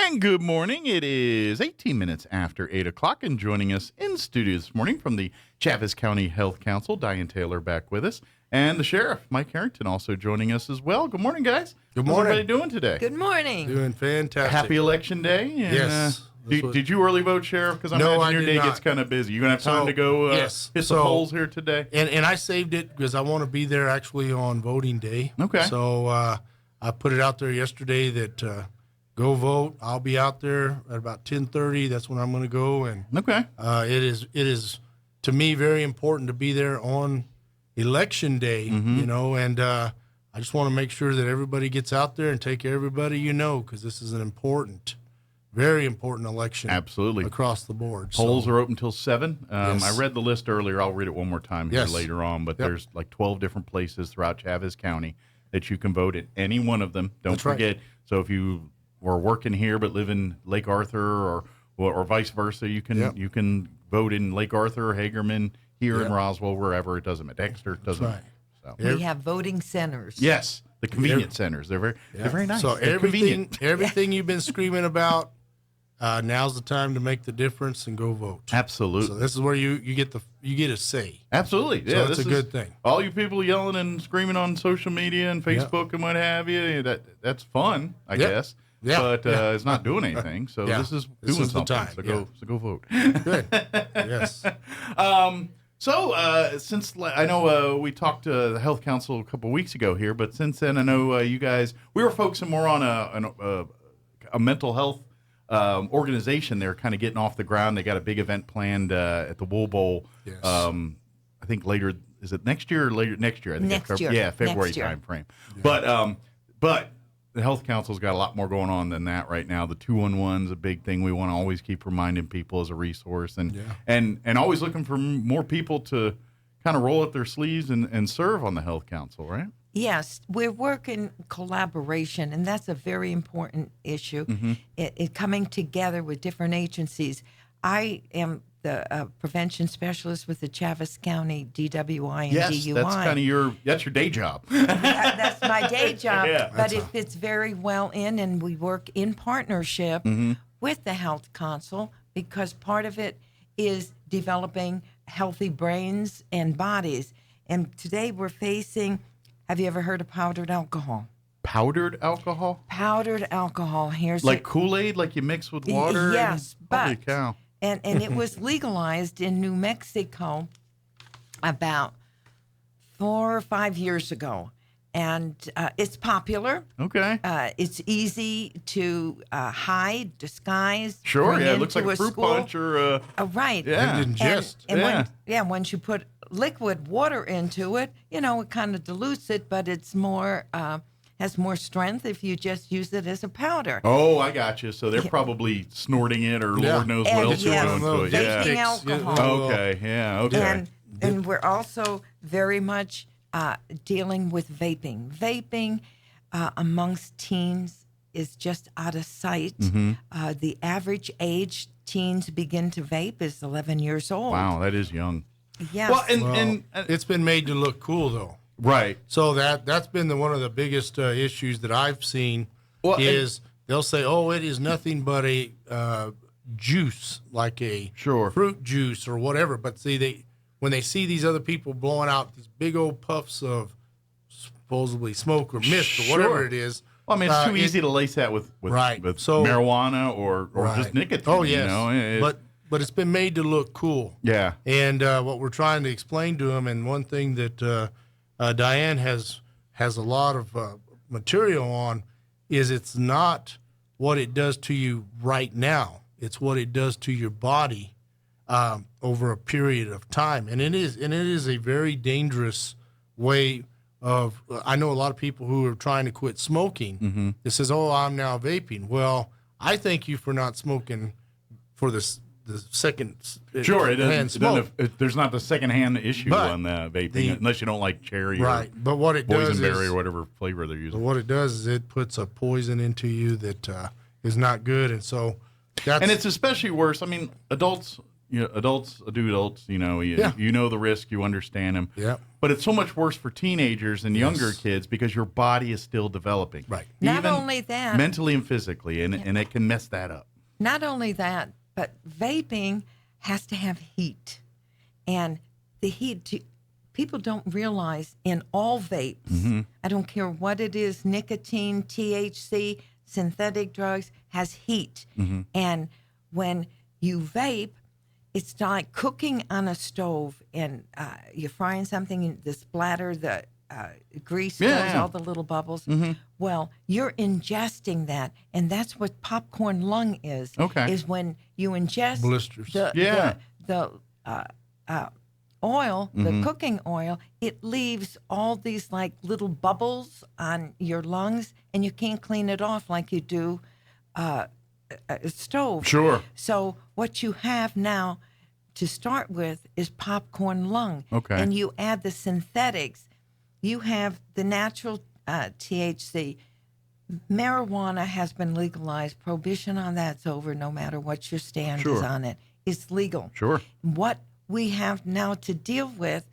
And good morning. It is 18 minutes after 8 o'clock, and joining us in studio this morning from the Chaves County Health Council, Diane Taylor back with us, and the Sheriff, Mike Herrington, also joining us as well. Good morning, guys. Good morning. How's everybody doing today? Good morning. Doing fantastic. Happy Election Day. And, yes. Did you early vote, Sheriff? Because I imagine your day gets kind of busy. You going to have time to go hit the polls here today? And I saved it because I want to be there actually on voting day. Okay. So I put it out there yesterday that go vote. I'll be out there at about 10:30. That's when I'm going to go. And okay. It is to me very important to be there on Election Day, and I just want to make sure that everybody gets out there and take everybody because this is an important, very important election. Absolutely. Across the board. Polls are open till 7. Yes. I read the list earlier. I'll read it one more time here later on. But there's like 12 different places throughout Chaves County that you can vote at any one of them. Don't forget. Right. So if you were working here but live in Lake Arthur or vice versa, you can vote in Lake Arthur, Hagerman, here in Roswell, wherever. It doesn't matter. Dexter, it doesn't matter. So. We have voting centers. Yes, the convenience centers. They're very nice. So they're everything you've been screaming about, now's the time to make the difference and go vote. Absolutely. So this is where you get a say. Absolutely. Yeah, so that's a good thing. All you people yelling and screaming on social media and Facebook and what have you, that's fun, I guess. Yeah. But it's not doing anything. So this is doing something. Time. So go vote. Good. Yes. So since I know we talked to the Health Council a couple weeks ago here, but since then I know you guys, we were focusing more on a mental health organization. They're kind of getting off the ground. They got a big event planned at the Wool Bowl. Yes. I think later, is it next year or later? Next year. I think next year. Yeah, February time frame. Yeah. But the Health Council's got a lot more going on than that right now. The 211's a big thing. We want to always keep reminding people as a resource and always looking for more people to kind of roll up their sleeves and serve on the Health Council, right? Yes, we're working collaboration, and that's a very important issue. Mm-hmm. It coming together with different agencies. I am the prevention specialist with the Chaves County DWI and DUI. Yes, that's kind of that's your day job. That's my day job, but it fits very well in, and we work in partnership with the Health Council because part of it is developing healthy brains and bodies. And today we're facing, have you ever heard of powdered alcohol? Powdered alcohol? Powdered alcohol. Here's like Kool-Aid, like you mix with water? Yes, but holy cow. And it was legalized in New Mexico about 4 or 5 years ago. And it's popular. Okay. It's easy to hide, disguise. Sure, it looks like a fruit punch or right. Yeah. And ingest. And once you put liquid water into it, it kind of dilutes it, but it's more has more strength if you just use it as a powder. Oh, I got you. So they're probably snorting it or Lord knows what else they're doing to it. Vaping alcohol. Okay, okay. And we're also very much dealing with vaping. Vaping amongst teens is just out of sight. Mm-hmm. The average age teens begin to vape is 11 years old. Wow, that is young. Yes. Well, and it's been made to look cool, though. Right. So that's been one of the biggest issues that I've seen is they'll say, oh, it is nothing but a juice, like a fruit juice or whatever. But see, when they see these other people blowing out these big old puffs of supposedly smoke or mist or whatever it is. Well, I mean, it's too easy to lace that with marijuana or just nicotine. Oh, yes. But it's been made to look cool. Yeah. And what we're trying to explain to them, and one thing that Diane has a lot of material on, is it's not what it does to you right now. It's what it does to your body over a period of time, and it is a very dangerous way of. I know a lot of people who are trying to quit smoking. Mm-hmm. That says, "Oh, I'm now vaping." Well, I thank you for not smoking for the second hand smoke. There's not the second-hand issue on the vaping, unless you don't like cherry or but what it boysenberry or whatever flavor they're using. But what it does is it puts a poison into you that is not good, and so and it's especially worse. I mean, adults adults do adults. You know, you know the risk, you understand them. Yeah. But it's so much worse for teenagers and younger kids because your body is still developing. Right. Not Even only that, mentally and physically, and it can mess that up. not only that, but vaping has to have heat, and the heat. People don't realize in all vapes, I don't care what it is, nicotine, THC, synthetic drugs, has heat. And when you vape, it's like cooking on a stove, and you're frying something, and the splatter, the grease goes, all the little bubbles. Well, you're ingesting that, and that's what popcorn lung is. Okay. Is when you ingest Blisters. the oil, the cooking oil, it leaves all these like little bubbles on your lungs, and you can't clean it off like you do a stove. Sure. So what you have now to start with is popcorn lung. Okay. And you add the synthetics. You have the natural THC. Marijuana has been legalized. Prohibition on that's over, no matter what your stand is on it. It's legal. Sure. What we have now to deal with,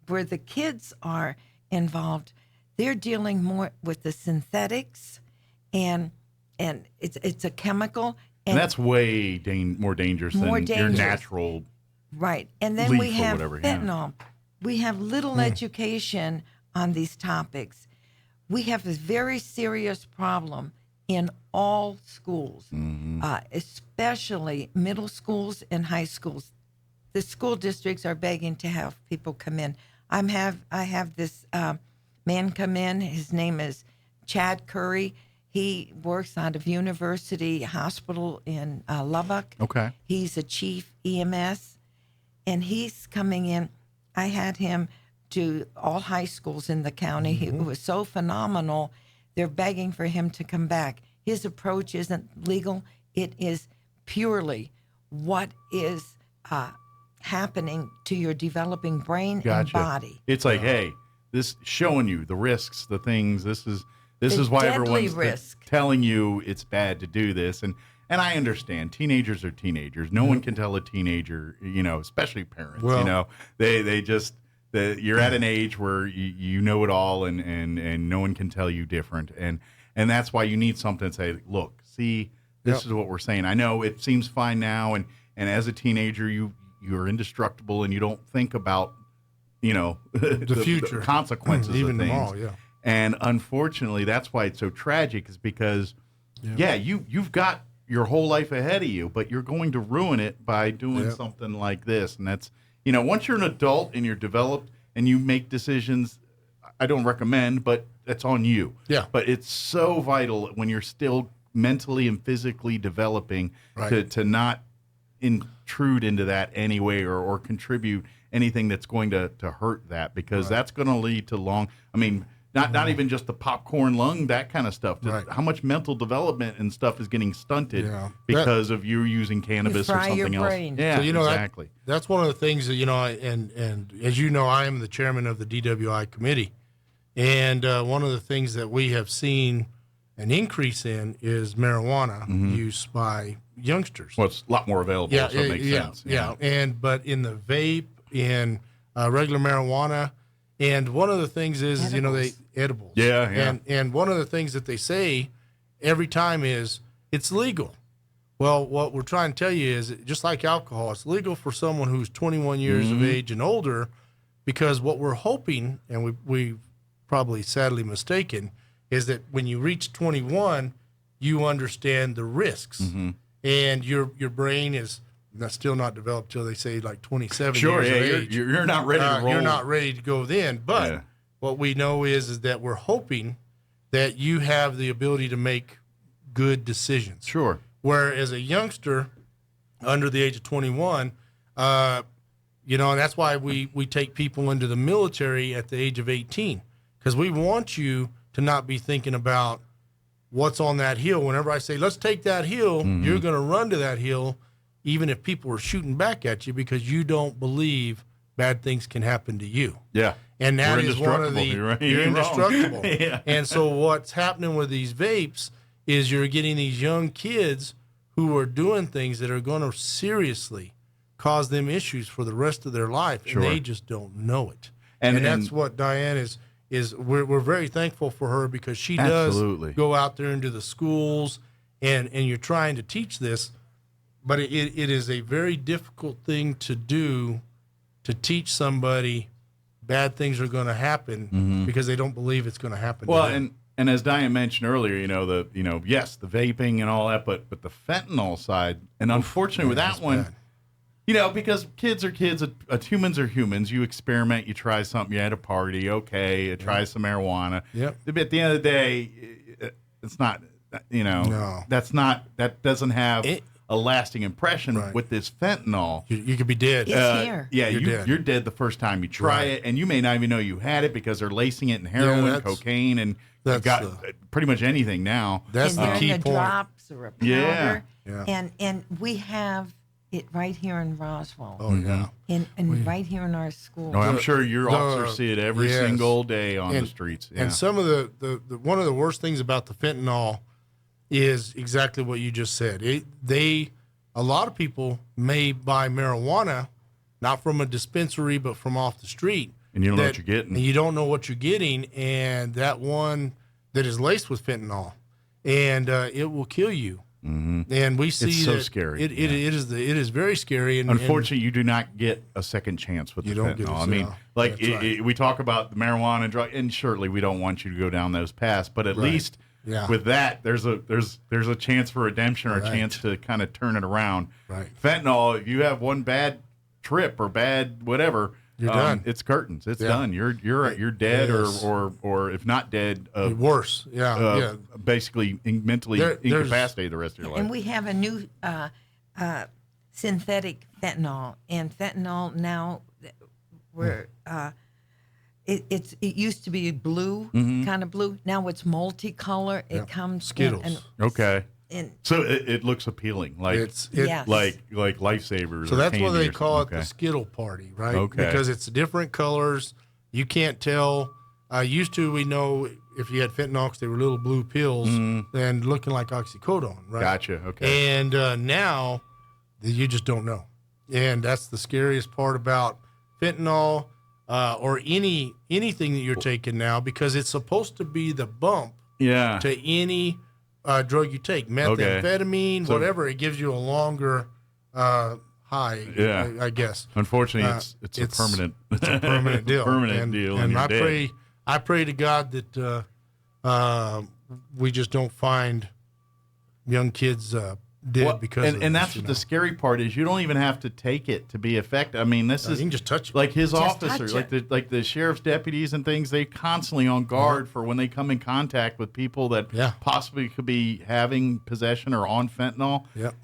where the kids are involved, they're dealing more with the synthetics, and it's a chemical. And that's way more dangerous than your natural. Right. And then leaf we or have whatever, yeah. fentanyl. We have little education on these topics. We have a very serious problem in all schools, especially middle schools and high schools. The school districts are begging to have people come in. I have this man come in. His name is Chad Curry. He works out of University Hospital in Lubbock. Okay. He's a chief EMS, and he's coming in. I had him to all high schools in the county. He was so phenomenal. They're begging for him to come back. His approach isn't legal. It is purely what is happening to your developing brain and body. It's like, hey, this showing you the risks, the things. This is why deadly everyone's risk. telling you it's bad to do this. And I understand teenagers are teenagers. No one can tell a teenager, especially parents. Well, they just you're at an age where you know it all, and no one can tell you different. And that's why you need something to say, look, see, this is what we're saying. I know it seems fine now, and as a teenager, you're indestructible, and you don't think about, the future, the consequences even of things. tomorrow, yeah. And unfortunately, that's why it's so tragic, is because, you've got your whole life ahead of you, but you're going to ruin it by doing something like this. And that's, once you're an adult and you're developed and you make decisions, I don't recommend, but that's on you. Yeah. But it's so vital when you're still mentally and physically developing to not intrude into that anyway, or contribute anything that's going to hurt that, because that's going to lead to not even just the popcorn lung, that kind of stuff. Just how much mental development and stuff is getting stunted because of you using cannabis or something else. Brain. Yeah, so, exactly. That's one of the things that, and as you know, I am the chairman of the DWI committee. And one of the things that we have seen an increase in is marijuana use by youngsters. Well, it's a lot more available, so it makes sense. Yeah. But in the vape, in regular marijuana, and one of the things is, edibles. Yeah. And one of the things that they say every time is it's legal. Well, what we're trying to tell you is, just like alcohol, it's legal for someone who's 21 years of age and older, because what we're hoping, and we probably sadly mistaken, is that when you reach 21, you understand the risks, and your brain is still not developed till they say like 27 years of age. You're not ready to roll. You're not ready to go then. But what we know is that we're hoping that you have the ability to make good decisions. Sure. Whereas a youngster under the age of 21, and that's why we take people into the military at the age of 18, because we want you to not be thinking about what's on that hill. Whenever I say, let's take that hill, you're going to run to that hill, even if people are shooting back at you, because you don't believe bad things can happen to you. Yeah. And that is one of the, you're indestructible. Yeah. And so what's happening with these vapes is you're getting these young kids who are doing things that are going to seriously cause them issues for the rest of their life, Sure. and they just don't know it. And that's what Diane is. We're very thankful for her because she does Absolutely. go out there into the schools, and you're trying to teach this, but it is a very difficult thing to do, to teach somebody bad things are going to happen because they don't believe it's going to happen. Well, to them. and as Diane mentioned earlier, yes, the vaping and all that, but the fentanyl side, and unfortunately with that one, bad. Because kids are kids, humans are humans. You experiment, you try something, you had a party, okay, you try some marijuana. Yep. But at the end of the day, it's not, No. that doesn't have a lasting impression Right. with this fentanyl. You could be dead. It's here. Yeah, You're you're dead. dead the first time you try Right. it, and you may not even know you had it because they're lacing it in heroin, that's- cocaine, and that's got the- pretty much anything now. That's and the they're key in a point. drops or a powder. Yeah. Yeah. And we have it right here in Roswell, Oh yeah. and right here in our school. No, I'm sure your officers see it every yes. single day on the And- streets. Yeah. And some of the one of the worst things about the fentanyl is exactly what you just said. A lot of people may buy marijuana, not from a dispensary, but from off the street. And you don't know what you're getting. And you don't know what you're getting, and that one that is laced with fentanyl, and it will kill you. Mm-hmm. And we see It's so that scary. It is very scary. And Unfortunately, you do not get a second chance with You the don't get fentanyl. a I mean, second. like That's right. we talk about the marijuana and drug, and surely we don't want you to go down those paths, but at Right. least Yeah. with that, there's a chance for redemption or a Right. chance to kind of turn it around. Right. Fentanyl, if you have one bad trip or bad whatever, You're done. It's curtains. It's Yeah. done. You're dead, Yes. or if not dead, worse. Yeah. basically mentally There's- incapacitated the rest of your life. And we have a new synthetic fentanyl, and fentanyl now we're it used to be blue, kind of blue. Now it's multicolor. It comes Skittles. in, Okay. and So it looks appealing, like It's Yes. like lifesavers. So or that's why candy they or call it something. the Skittle Party, right? Okay. Because it's different colors. You can't tell. Used to, we know if you had fentanyl 'cause they were little blue pills and looking like oxycodone, right? Gotcha. Okay. And now you just don't know. And that's the scariest part about fentanyl or anything that you're taking now, because it's supposed to be the bump Yeah. to any drug you take, methamphetamine, So- whatever. It gives you a longer high, Yeah. I guess. Unfortunately, it's a permanent. It's a permanent deal. Permanent deal, and And you're I dead. pray to God that we just don't find young kids dead Well, because of and this, that's you what know. the scary part is. You don't even have to take it to be effective. I mean, this You is can just touch it. like his Just officers, touch like the sheriff's deputies and things. They constantly on guard for when they come in contact with people that Yeah. possibly could be having possession or on fentanyl. Yep.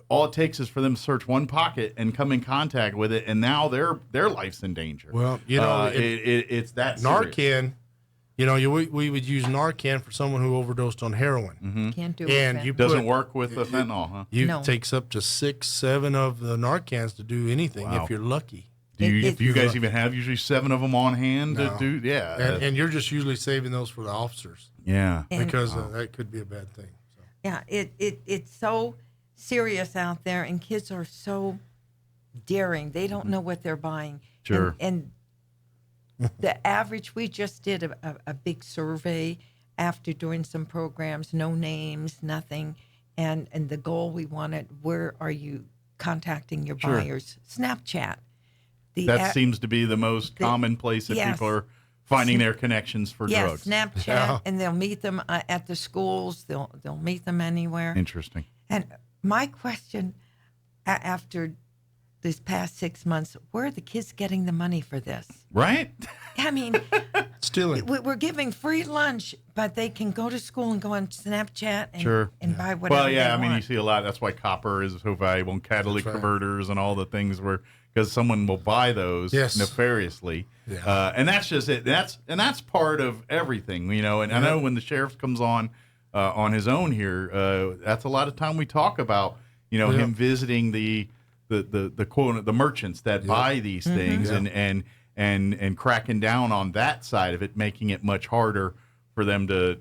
All it takes is for them to search one pocket and come in contact with it, and now their life's in danger. Well, it's that serious. Narcan, we would use Narcan for someone who overdosed on heroin. can't do And it. you doesn't put- work with the fentanyl, huh? You No. takes up to 6-7 of the Narcans to do anything Wow. if you're lucky. Do you, It- do you guys even have usually 7 of them on hand No. to do? Yeah. And you're just usually saving those for the officers yeah. And- because that could be a bad thing. So. Yeah, it's so serious out there, and kids are so daring. They don't know what they're buying. Sure. And the average, we just did a big survey after doing some programs, no names, nothing. And the goal we wanted, where are you contacting your Sure. buyers? Snapchat. That seems to be the most common place that yes. people are finding their connections for drugs. Snapchat, Yeah. and they'll meet them at the schools. They'll meet them anywhere. Interesting. And my question after this past 6 months, where are the kids getting the money for this? Right? I mean, Stealing. we're giving free lunch, but they can go to school and go on Snapchat and, Sure. and buy whatever Well, yeah, they I mean, you want. see a lot. That's why copper is so valuable, and catalytic That's right. converters and all the things where, because someone will buy those Yes. nefariously. Yeah. And that's just it. That's part of everything, And I know when the sheriff comes on his own here, that's a lot of time we talk about, him visiting the quote the merchants that buy these things and cracking down on that side of it, making it much harder for them to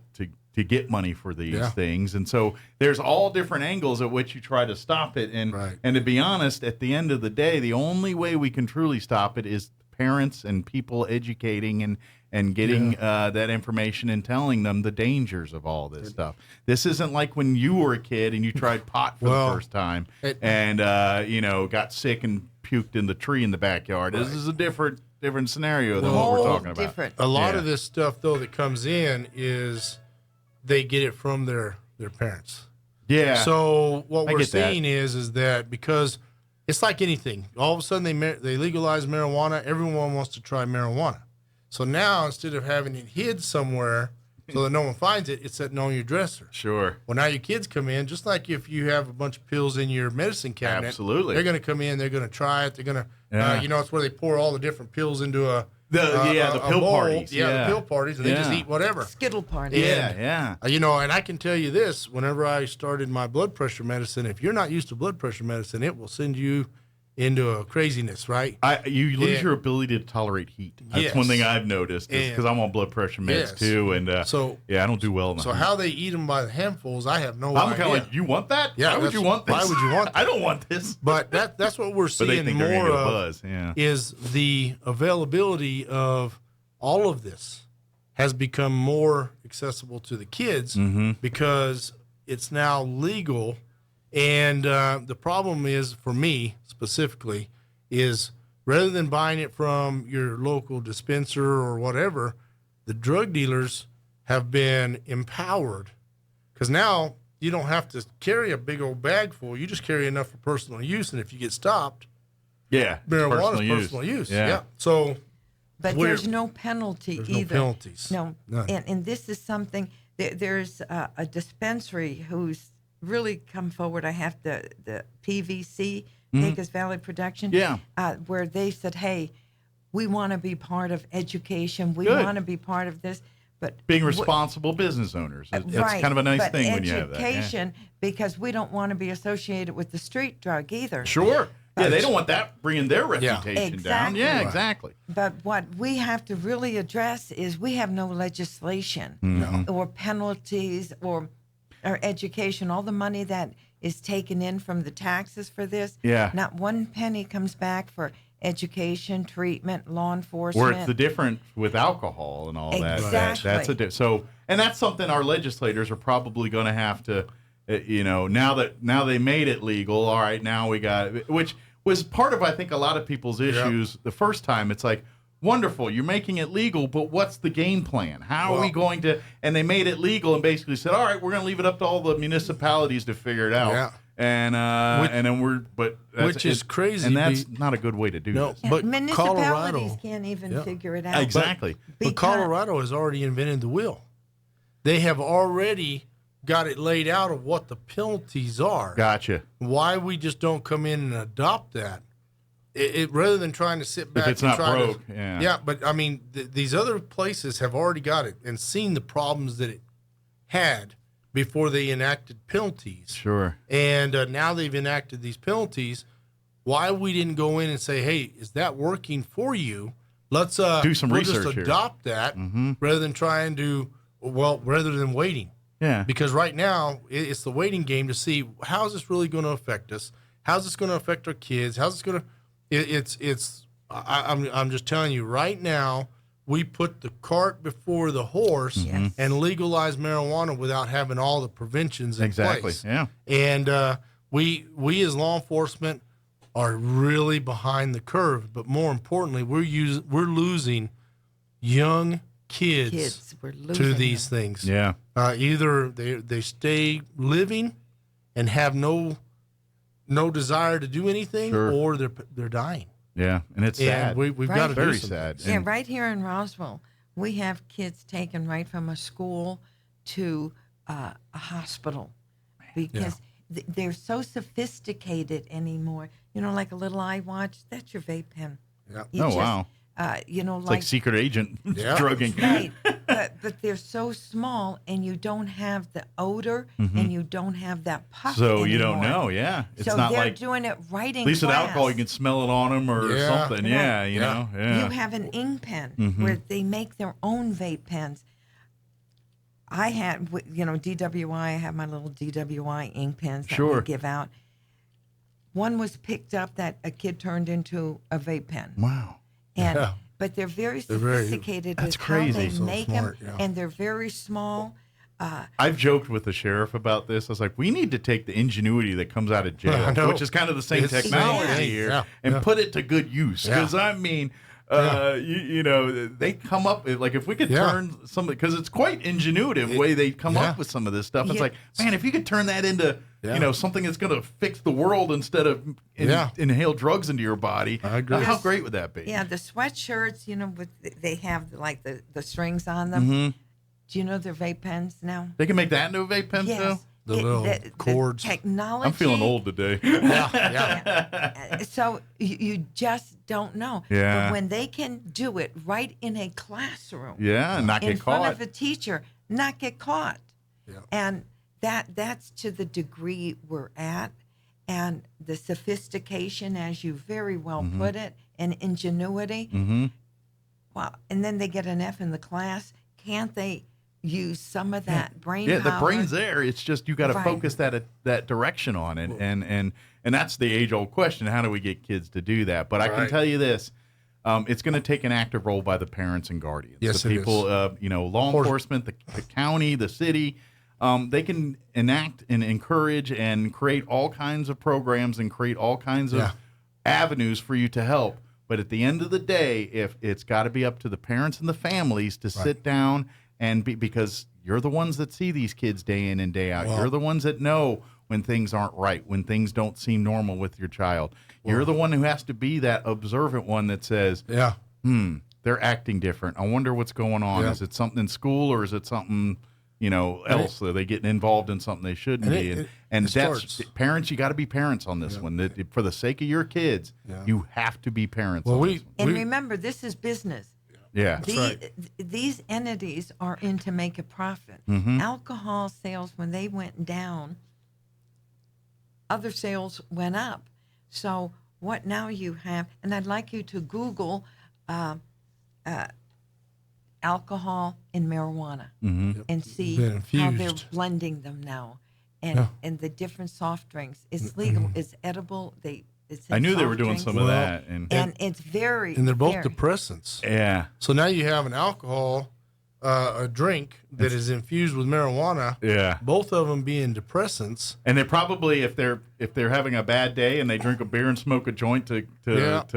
to get money for these things. And so there's all different angles at which you try to stop it. And and to be honest, at the end of the day, the only way we can truly stop it is parents and people educating and getting that information and telling them the dangers of all this stuff. This isn't like when you were a kid and you tried pot for the first time and got sick and puked in the tree in the backyard. This is a different scenario than what we're talking about. A lot of this stuff, though, that comes in is they get it from their parents. Yeah. So what we're seeing is that because it's like anything, all of a sudden they legalize marijuana. Everyone wants to try marijuana. So now instead of having it hid somewhere so that no one finds it, it's sitting on your dresser. Sure. Well, now your kids come in, just like if you have a bunch of pills in your medicine cabinet. Absolutely. They're going to come in, they're going to try it, they're going to, it's where they pour all the different pills into a the pill bowl. parties. The pill parties, and they just eat whatever. Skittle parties. And, and I can tell you this, whenever I started my blood pressure medicine, if you're not used to blood pressure medicine, it will send you into a craziness, right? You lose your ability to tolerate heat. That's one thing I've noticed because I'm on blood pressure meds too, and I don't do well in the heat. How they eat them by the handfuls, I have no idea. I'm kind of like, you want that? Yeah, why would you want this? Why would you want that? I don't want this. But that's what we're seeing more of is the availability of all of this has become more accessible to the kids because it's now legal. And the problem is, for me specifically, is rather than buying it from your local dispenser or whatever, the drug dealers have been empowered because now you don't have to carry a big old bag full. You just carry enough for personal use. And if you get stopped, marijuana is personal use. Yeah. So, but there's no penalty either. No penalties. No. And this is something, there's a dispensary who's really come forward. I have the PVC, Pecos Valley Production, where they said, hey, we want to be part of education. We want to be part of this. But being responsible business owners. It's kind of a nice thing when you have that. Education, because we don't want to be associated with the street drug either. Sure. Yeah, they don't want that bringing their reputation down. Yeah, exactly. But what we have to really address is we have no legislation or penalties or education. All the money that is taken in from the taxes for this, not one penny comes back for education, treatment, law enforcement. Where it's the different with alcohol and all that. Exactly. That's and that's something our legislators are probably going to have to, now they made it legal. All right, now we got it, which was part of, I think, a lot of people's issues the first time. It's like, wonderful, you're making it legal, but what's the game plan? How are we going to? And they made it legal and basically said, all right, we're going to leave it up to all the municipalities to figure it out. Yeah. And then which is crazy, and that's not a good way to do this. But municipalities can't even figure it out. Exactly. But Colorado has already invented the wheel. They have already got it laid out of what the penalties are. Gotcha. Why we just don't come in and adopt that? It rather than trying to sit back. If it's not broke, but I mean, these other places have already got it and seen the problems that it had before they enacted penalties. Sure. And now they've enacted these penalties. Why we didn't go in and say, hey, is that working for you? Let's do some research just adopt that rather than trying to, rather than waiting. Yeah. Because right now it's the waiting game to see how is this really going to affect us? How's this going to affect our kids? How's this going to? I'm just telling you right now, we put the cart before the horse and legalize marijuana without having all the preventions in place. Yeah. And we as law enforcement are really behind the curve. But more importantly, we're losing young kids to these things. Yeah. Either they stay living and have no desire to do anything, or they're dying. Yeah, and it's sad. We've got to do very sad. Yeah, right here in Roswell, we have kids taken right from a school to a hospital because they're so sophisticated anymore. You know, like a little iWatch, that's your vape pen. Yeah. Wow. It's like secret agent drugging. Right. But they're so small, and you don't have the odor, and you don't have that puff So anymore. you don't know, It's so not they're like doing it right in at least class. with alcohol, you can smell it on them or something. Right. You know. Yeah. You have an ink pen where they make their own vape pens. I had, DWI. I have my little DWI ink pens that Sure. we give out. One was picked up that a kid turned into a vape pen. Wow. And but they're very sophisticated with how they make them, and they're very small. I've joked with the sheriff about this. I was like, we need to take the ingenuity that comes out of jail, which is kind of the same technology here, and put it to good use. Because I mean, they come up like if we could turn some, because it's quite ingenuitive the way they come up with some of this stuff. It's like, man, if you could turn that into something that's going to fix the world instead of inhale drugs into your body. I agree. How great would that be? Yeah, the sweatshirts, they have like the strings on them. Do you know they're vape pens now? They can make that into a vape pen yes. too? The cords. The technology. I'm feeling old today. So you just don't know. Yeah. But when they can do it right in a classroom. Yeah, and not get caught. In front of a teacher, not get caught. Yeah. And that's to the degree we're at. And the sophistication, as you very well put it, and ingenuity. Wow. And then they get an F in the class. Can't they use some of that brain power? Yeah, the brain's there. It's just you got to focus that direction on it, and that's the age-old question: how do we get kids to do that? But I can tell you this: it's going to take an active role by the parents and guardians. Yes, the people, law enforcement, the county, the city. They can enact and encourage and create all kinds of programs and create all kinds of avenues for you to help. But at the end of the day, if it's got to be up to the parents and the families to sit down and because you're the ones that see these kids day in and day out. You're the ones that know when things aren't right, when things don't seem normal with your child. You're the one who has to be that observant one that says, they're acting different. I wonder what's going on. Is it something in school or is it something else? Are they getting involved in something they shouldn't be? And that's parents. You got to be parents on this one. For the sake of your kids, you have to be parents. And remember, this is business. Yeah, these entities are in to make a profit. Alcohol sales, when they went down, other sales went up. So what now you have, and I'd like you to Google alcohol and marijuana and see how they're blending them now, and the different soft drinks. It's legal. It's edible. I knew they were doing some of that, and it's very. And they're both depressants. Yeah. So now you have an alcohol, a drink that is infused with marijuana. Yeah. Both of them being depressants. And they probably, if they're having a bad day and they drink a beer and smoke a joint to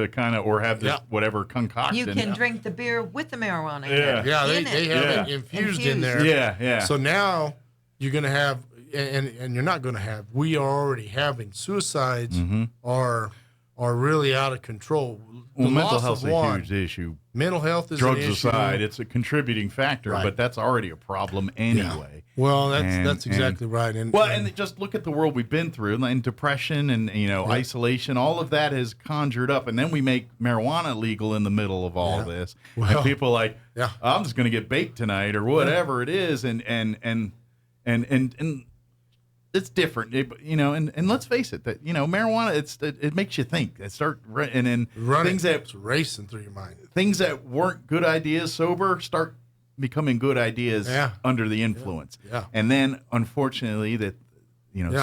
kind of, or have this whatever concoction. You can drink the beer with the marijuana. They have it infused in there. Yeah. So now you're going to have. And you're not going to have. We are already having suicides are really out of control. Well, mental health is a huge issue. Mental health is drugs an issue. Aside, it's a contributing factor, but that's already a problem anyway. Well, that's exactly right. And just look at the world we've been through, and depression and isolation. All of that has conjured up, and then we make marijuana legal in the middle of all this, and people are like, I'm just going to get baked tonight or whatever it is, and it's different, and let's face it, that marijuana, it makes you think. Things that racing through your mind. Things that weren't good ideas sober start becoming good ideas under the influence. And then unfortunately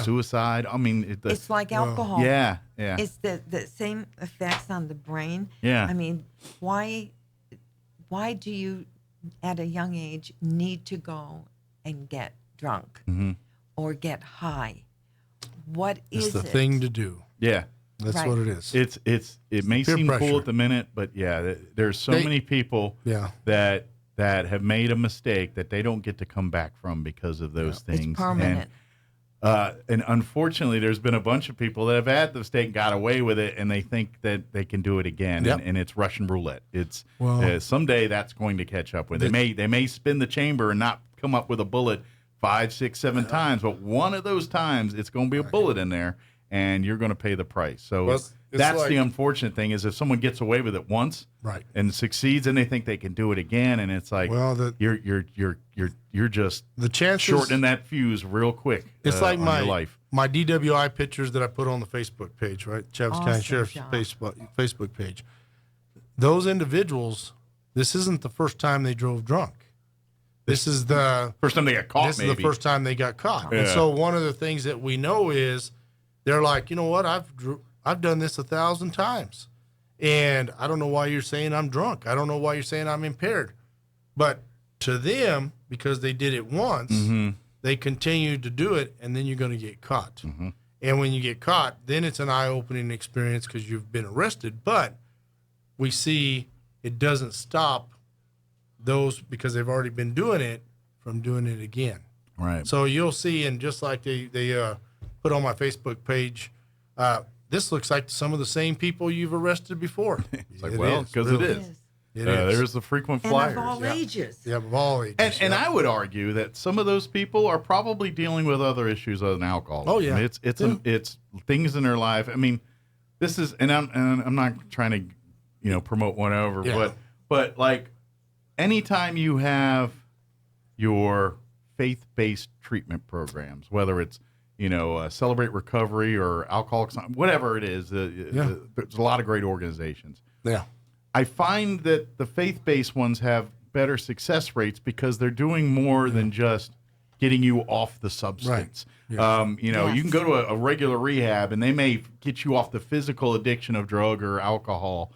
suicide. I mean, it's like alcohol. Yeah. It's the same effects on the brain. Yeah. I mean, why do you at a young age need to go and get drunk? Or get high? What is it? It's the thing to do. Yeah, that's what it is. It may seem cool at the minute, but there's so many people that have made a mistake that they don't get to come back from because of those things. It's permanent. And unfortunately, there's been a bunch of people that have had the mistake, got away with it, and they think that they can do it again. And it's Russian roulette. It's someday that's going to catch up with. They may spin the chamber and not come up with a bullet 5, 6, 7 times, but one of those times it's going to be a bullet in there, and you're going to pay the price. So that's the unfortunate thing is if someone gets away with it once, and succeeds, and they think they can do it again, and it's like you're just the chances shortening that fuse real quick. It's like my life. My DWI pictures that I put on the Facebook page, right? Chaves County Sheriff's Facebook page. Those individuals, this isn't the first time they drove drunk. This is the first time they got caught. This is the first time they got caught. Yeah. And so one of the things that we know is they're like, you know what? I've done this 1,000 times, and I don't know why you're saying I'm drunk. I don't know why you're saying I'm impaired. But to them, because they did it once, they continue to do it, and then you're going to get caught. And when you get caught, then it's an eye-opening experience because you've been arrested. But we see it doesn't stop those, because they've already been doing it, from doing it again. Right. So you'll see, and just like they put on my Facebook page, this looks like some of the same people you've arrested before. It's like, well, because it is. It is. There's the frequent And flyers. of all ages. Yeah, of all ages. And I would argue that some of those people are probably dealing with other issues other than alcohol. Oh, yeah. I mean, it's things in their life. I mean, this is, and I'm not trying to, promote one over, but like anytime you have your faith-based treatment programs, whether it's Celebrate Recovery or Alcoholics, whatever it is, there's a lot of great organizations. Yeah. I find that the faith-based ones have better success rates because they're doing more than just getting you off the substance. Right. Yeah. You can go to a regular rehab and they may get you off the physical addiction of drug or alcohol,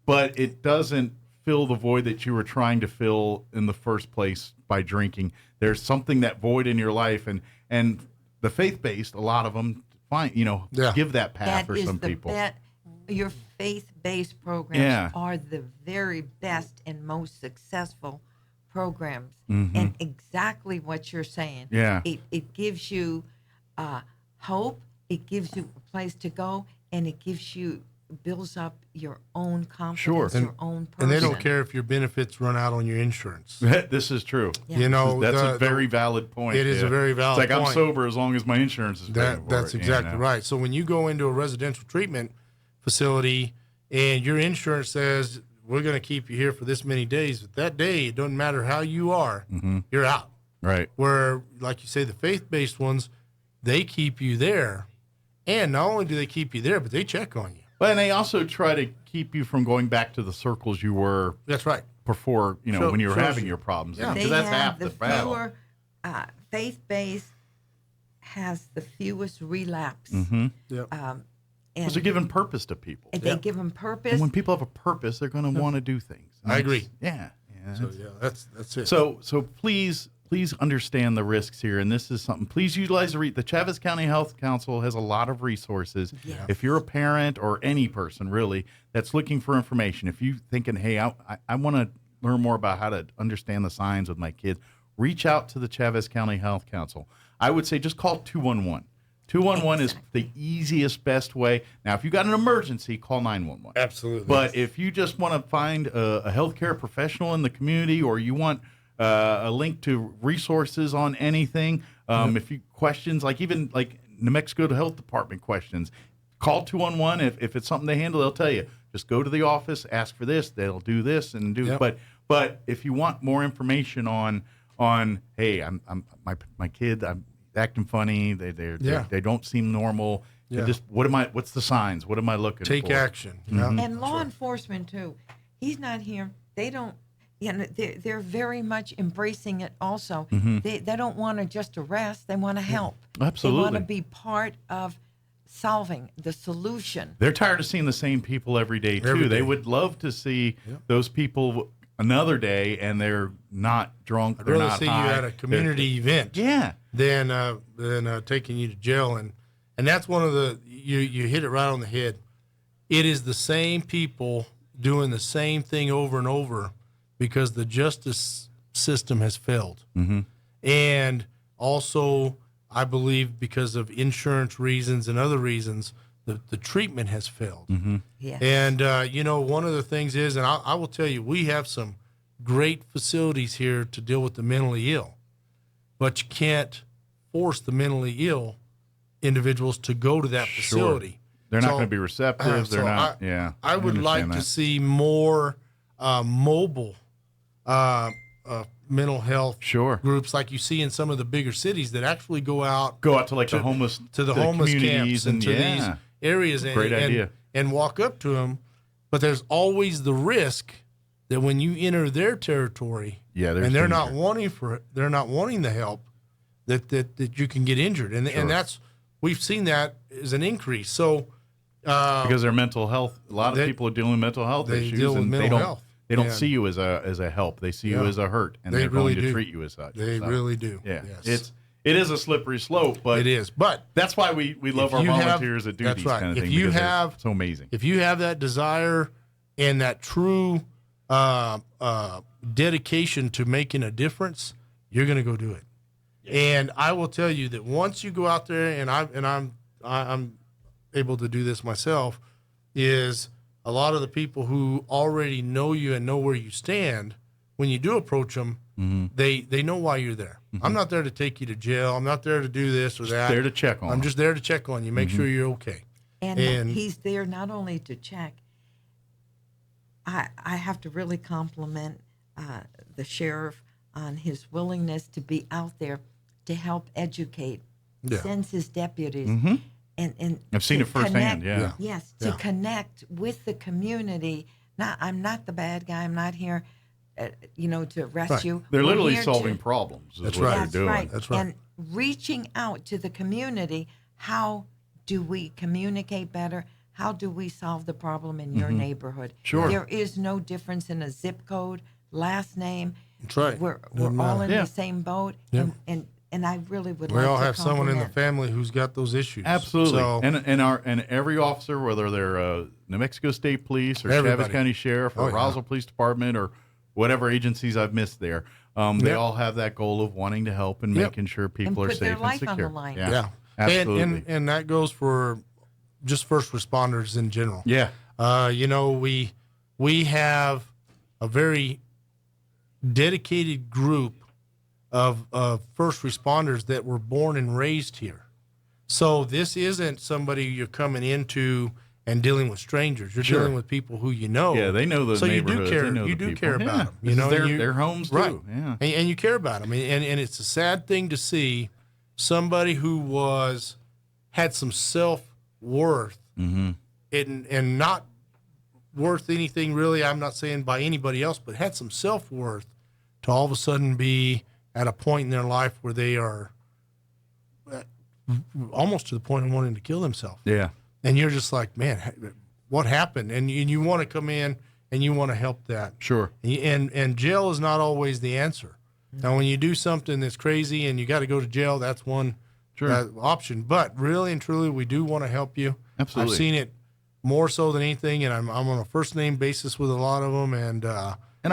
but it doesn't fill the void that you were trying to fill in the first place by drinking. There's something, that void in your life, and the faith-based, a lot of them give that path for some people. Your faith-based programs are the very best and most successful programs. And exactly what you're saying. Yeah. It gives you hope. It gives you a place to go, and it builds up your own confidence, your own person. And they don't care if your benefits run out on your insurance. This is true. Yeah. That's a very valid point. It is a very valid point. It's like point. I'm sober as long as my insurance is paying for That's it, exactly right. So when you go into a residential treatment facility and your insurance says we're going to keep you here for this many days, but that day, it doesn't matter how you are, you're out. Right. Where, like you say, the faith-based ones, they keep you there. And not only do they keep you there, but they check on you. But and they also try to keep you from going back to the circles you were. That's right. Before, when you were having your problems. Yeah. Because that's half the battle. Faith-based has the fewest relapse. Yep. Because they're giving purpose to people. They give them purpose. And when people have a purpose, they're going to want to do things. And I agree. Yeah. So that's it. So please understand the risks here, and this is something. Please utilize the Chaves County Health Council has a lot of resources. Yes. If you're a parent or any person really that's looking for information, if you're thinking, hey, I want to learn more about how to understand the signs with my kids, reach out to the Chaves County Health Council. I would say just call 211. 211 is the easiest, best way. Now, if you got an emergency, call 911. Absolutely. But if you just want to find a healthcare professional in the community, or you want a link to resources on anything, if you questions, like even like New Mexico Health Department questions, call 211. If it's something they handle, they'll tell you. Just go to the office, ask for this. They'll do this and do. Yep. But if you want more information on hey, I'm my kid, I'm acting funny. They don't seem normal. Yeah. Just what's the signs? What am I looking for? Take action. And law enforcement too. He's not here. They don't. They're very much embracing it. Also, they don't want to just arrest. They want to help. Absolutely. They want to be part of solving the solution. They're tired of seeing the same people every day too. Every day. They would love to see those people another day, and they're not drunk. I'd rather see you at a community event. Yeah. Than taking you to jail, and that's one of the you hit it right on the head. It is the same people doing the same thing over and over because the justice system has failed, and also I believe because of insurance reasons and other reasons, the treatment has failed. Yes. And one of the things is, and I will tell you, we have some great facilities here to deal with the mentally ill, but you can't force the mentally ill individuals to go to that facility. They're not going to be receptive. They're not. I would like to see more mobile mental health groups like you see in some of the bigger cities that actually go out to like the homeless camps and to these areas idea. And walk up to them. But there's always the risk that when you enter their territory, and they're not wanting the help, that you can get injured, and that's we've seen that as an increase. So because their mental health, a lot of people are dealing with mental health issues, and they don't see you as a help. They see you as a hurt, and they're going to treat you as such. They really do. Yeah, yes. It is a slippery slope, but it is. But that's why we love our volunteers that do these kind of things. It's so amazing. If you have that desire and that true dedication to making a difference, you're going to go do it. Yeah. And I will tell you that once you go out there, and I'm able to do this myself, is a lot of the people who already know you and know where you stand, when you do approach them, they know why you're there. I'm not there to take you to jail. I'm not there to do this or that. Just there to check on. I'm just there to check on you, make sure you're okay. And he's there not only to check. I have to really compliment the sheriff on his willingness to be out there to help educate, sends his deputies. And I've seen it firsthand, Yes, to connect with the community. I'm not the bad guy. I'm not here, to arrest you. They're literally solving problems. That's right. That's right. That's right. And reaching out to the community. How do we communicate better? How do we solve the problem in your neighborhood? Sure. There is no difference in a zip code, last name. That's right. We're all in the same boat. Yeah. And I really would we like to all have compliment. someone in the family who's got those issues. Absolutely. So, and every officer, whether they're New Mexico State Police or Chaves County Sheriff or Roswell Police Department or whatever agencies I've missed there, they all have that goal of wanting to help and making sure people are safe and secure. And put their life on the line. Yeah. Absolutely. And that goes for just first responders in general. Yeah. We have a very dedicated group of first responders that were born and raised here. So this isn't somebody you're coming into and dealing with strangers. You're dealing with people who you know. Yeah, they know those neighborhoods. You do care about them. You know, their homes right. too. Yeah. And you care about them. And it's a sad thing to see somebody who had some self-worth and not worth anything really, I'm not saying by anybody else, but had some self-worth to all of a sudden be at a point in their life where they are almost to the point of wanting to kill themselves. Yeah. And you're just like, man, what happened? And you want to come in and you want to help that. Sure. And jail is not always the answer. Now, when you do something that's crazy and you got to go to jail, that's one option. But really and truly, we do want to help you. Absolutely. I've seen it more so than anything, and I'm on a first name basis with a lot of them. And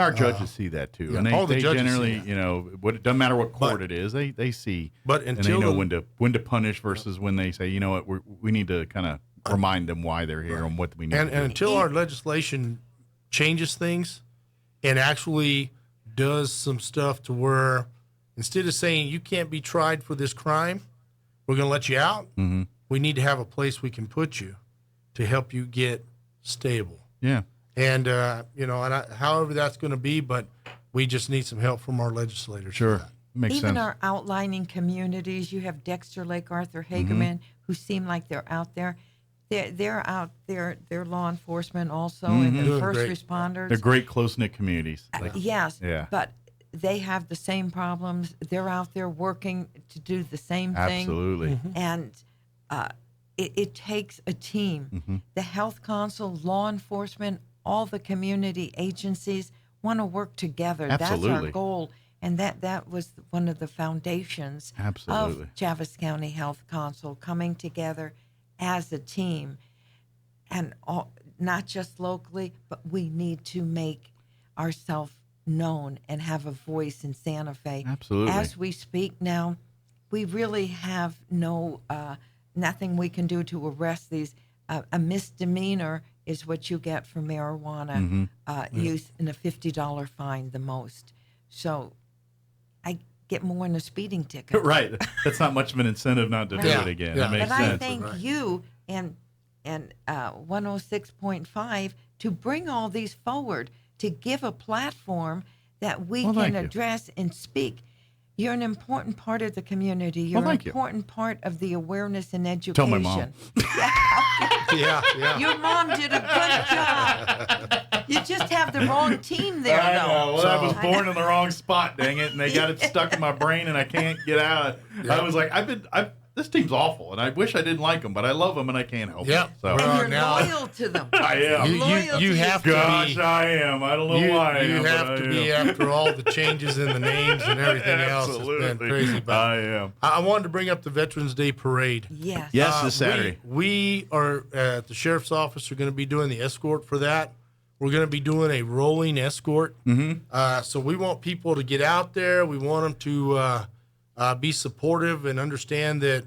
our judges see that too. Yeah, and they generally, it doesn't matter what court it is, they see. But and they know when to punish versus when they say, you know what, we need to kind of remind them why they're here and what we need to do. And until our legislation changes things and actually does some stuff to where instead of saying you can't be tried for this crime, we're going to let you out, we need to have a place we can put you to help you get stable. Yeah. And, however that's going to be, but we just need some help from our legislators. Sure. Makes sense. Even our outlining communities, you have Dexter, Lake Arthur, Hagerman, who seem like they're out there. They're out there. They're law enforcement also, and they're first responders. They're great, close-knit communities. Yes. Yeah. But they have the same problems. They're out there working to do the same thing. Absolutely. And it takes a team. The health council, law enforcement, all the community agencies want to work together. Absolutely. That's our goal. And that was one of the foundations of Chaves County Health Council, coming together as a team. And not just locally, but we need to make ourselves known and have a voice in Santa Fe. Absolutely. As we speak now, we really have nothing we can do to arrest these. A misdemeanor is what you get for marijuana use, and a $50 fine the most. So I get more in a speeding ticket. Right. That's not much of an incentive not to do it again. That makes but sense. I thank you and 106.5 to bring all these forward, to give a platform that we can address and speak. You're an important part of the community. You're an important part of the awareness and education. Tell my mom. Yeah. Your mom did a good job. You just have the wrong team there, I though. know. Well, I was born in the wrong spot, dang it, and they got it stuck in my brain, and I can't get out. I was like, this team's awful, and I wish I didn't like them, but I love them, and I can't help it. So. And you're loyal to them. I am. You have to Gosh, be. I am. I don't know why I am. You have to be after all the changes in the names and everything else. Absolutely. It's been crazy. But I am. I wanted to bring up the Veterans Day Parade. Yes. Yes, this Saturday. We are at the sheriff's office. Are going to be doing the escort for that. We're going to be doing a rolling escort. Mm-hmm. So we want people to get out there. We want them to be supportive and understand that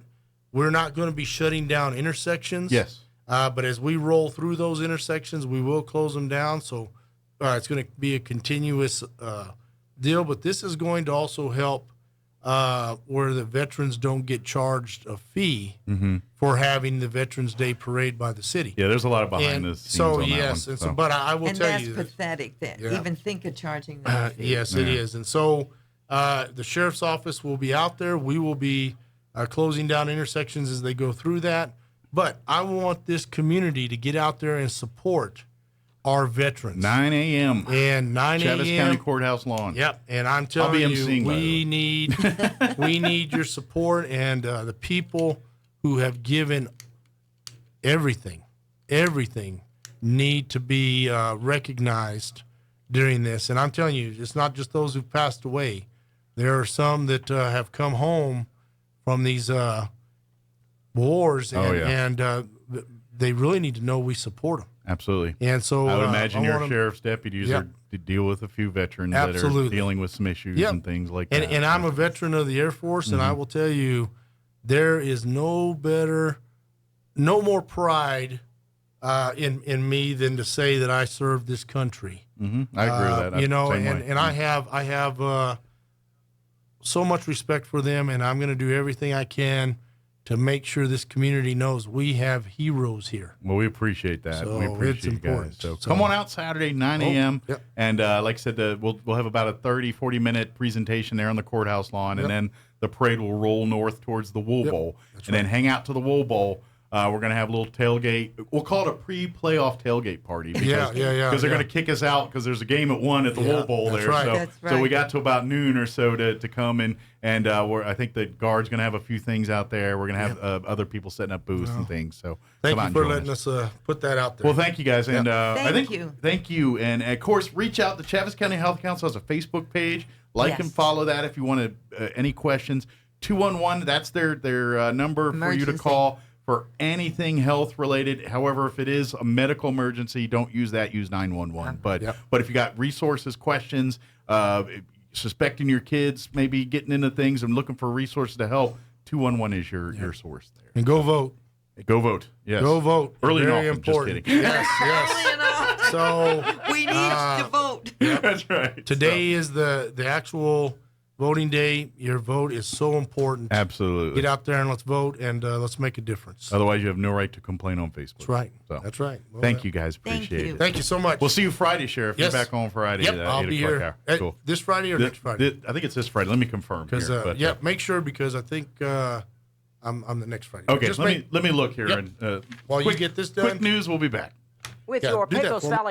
we're not going to be shutting down intersections. Yes. But as we roll through those intersections, we will close them down. So it's going to be a continuous deal. But this is going to also help where the veterans don't get charged a fee for having the Veterans Day Parade by the city. Yeah, there's a lot of behind the scenes So, on yes. that one, And so, but I will And tell that's you. pathetic that Yeah. even think of charging them. Yes, it is. And so the sheriff's office will be out there. We will be closing down intersections as they go through that. But I want this community to get out there and support our veterans. 9 a.m. And 9 a.m. Chaves County Courthouse lawn. Yep. And I'm I'll telling be you, emceeing, by the way. we need your support, and the people who have given everything need to be recognized during this. And I'm telling you, it's not just those who've passed away. There are some that have come home from these wars, and they really need to know we support them. Absolutely. And so I would imagine your want 'em- sheriff's deputies are to deal with a few veterans that are Absolutely. dealing with some issues Yep. and things like that. And I'm a veteran of the Air Force, and I will tell you, there is no more pride in me than to say that I served this country. I agree with that. You know, Same way. and I have so much respect for them, and I'm going to do everything I can to make sure this community knows we have heroes here. Well, we appreciate that. So we it's appreciate you guys. important. So So- come on out Saturday, 9 a.m. Yep. And like I said, we'll have about a 30, 40-minute presentation there on the courthouse lawn, and then the parade will roll north towards the Wool Bowl, and then hang out to the Wool Bowl. We're going to have a little tailgate. We'll call it a pre-playoff tailgate party. Because, Because they're going to kick us out because there's a game at 1 at the Wool Bowl that's there. right. So, That's so we right. got to about noon or so to come and I think the guard's going to have a few things out there. We're going to have other people setting up booths and things. So Thank come out you and for join letting us put that out there. Well, thank you guys, and Thank you. Thank you, and of course, reach out. The Chaves County Health Council has a Facebook page. Like Yes. and follow that if you want to. Any questions? 211. That's their number for you to Emergency. call for anything health related. However, if it is a medical emergency, don't use that. Use 911. But if you got resources, questions, suspecting your kids maybe getting into things and looking for resources to help, 211 is your source there. And go vote. Go vote. Yes. Go vote. Early Very and often. important. Just kidding. Yes. So We need to vote. That's right. today is the actual voting day. Your vote is so important. Absolutely. Get out there and let's vote, and let's make a difference. Otherwise, you have no right to complain on Facebook. That's right. So, That's right. Well, thank you guys. Thank Appreciate you. it. Thank you so much. We'll see you Friday, Sheriff. Yes. You're back on Friday. Yep, at I'll 8 be o'clock here. hour. Cool. This Friday or next Friday? I think it's this Friday. Let me confirm. Because here, but, make sure, because I think I'm the next Friday. Okay, Just let me look here. Yep. And While you quick- get this done. Quick news. We'll be back. With Yeah, your do that Pecos for me. Valley